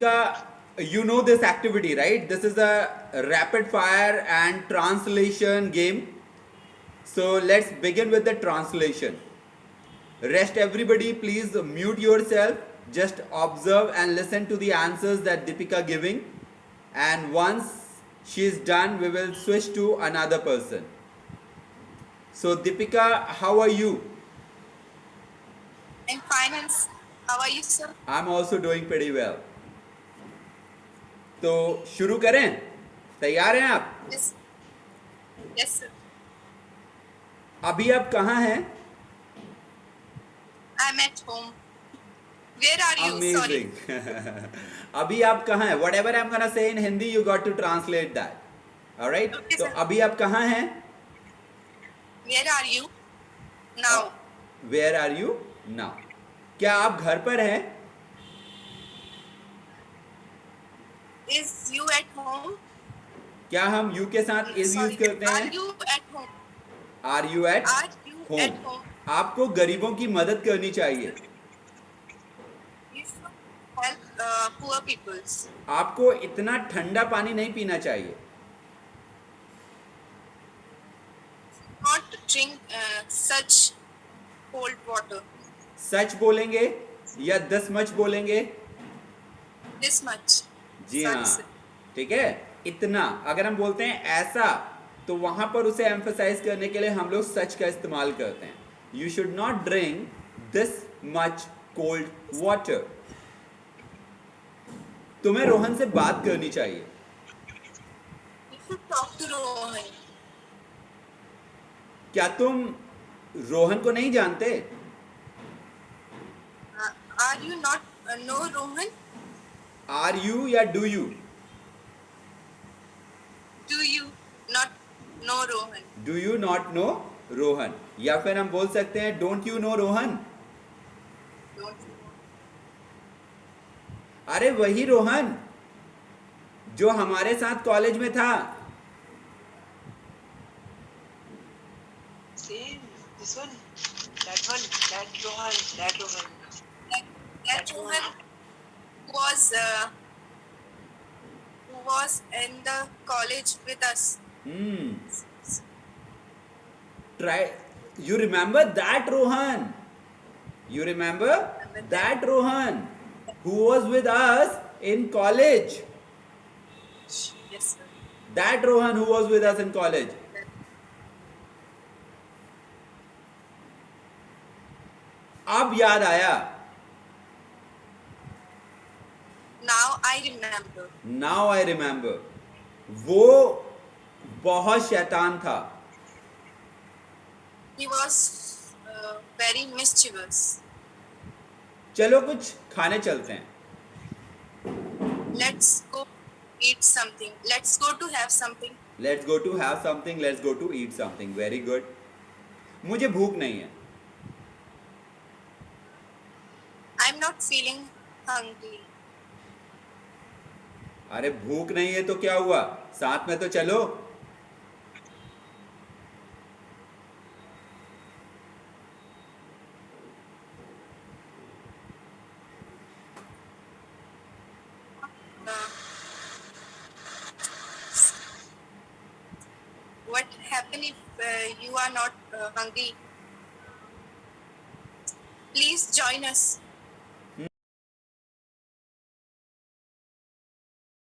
You know this activity, right? This is a rapid fire and translation game. So let's begin with the translation. Rest everybody, please mute yourself. Just observe and listen to the answers that Deepika giving. And once she is done, we will switch to another person. So Deepika, how are you? I'm fine, and how are you, sir? I'm also doing pretty well. तो शुरू करें? तैयार हैं आप? Yes, yes, sir. अभी आप कहाँ हैं? I'm at home. Where are you? Sorry. Amazing. अभी आप कहाँ हैं? Whatever I'm gonna say in Hindi, you got to translate that. Alright? Okay, तो sir. अभी आप कहाँ हैं? Where are you now? Where are you now? क्या आप घर पर हैं? Is you at home? क्या हम you के साथ is Sorry. use करते Are हैं? you at home? Are you at Are you home? at home? आपको गरीबों की मदद करनी चाहिए. You should help poor peoples. आपको इतना ठंडा पानी नहीं पीना चाहिए. Not drink such cold water. सच बोलेंगे या दस मच बोलेंगे? This much. जी Sorry, हाँ, sir. ठीक है. इतना अगर हम बोलते हैं ऐसा, तो वहां पर उसे एम्फसाइज करने के लिए हम लोग सच का इस्तेमाल करते हैं. You should not drink this much cold water. तुम्हें रोहन से बात करनी चाहिए. You should talk to Rohan. क्या तुम रोहन को नहीं जानते? Are you not know Rohan? Are you या do you? Do you not know Rohan? Do you not know Rohan. या फिर हम बोल सकते हैं don't you know Rohan. Don't you know? अरे वही रोहन जो हमारे साथ कॉलेज में था. Same. This one. That one. That Rohan. That Rohan. That Rohan who was in the college with us. Try. You remember that Rohan? You remember that Rohan who was with us in college? Yes, sir. That Rohan who was with us in college. अब याद आया. Now I remember. Now I remember. वो बहुत शैतान था. He was very mischievous. चलो कुछ खाने चलते हैं. Let's go eat something. Let's go to have something. Let's go to have something. Let's go to eat something. Very good. मुझे भूख नहीं है. I'm not feeling hungry. अरे भूख नहीं है तो क्या हुआ? साथ में तो चलो. What happen if you are not hungry? Please join us.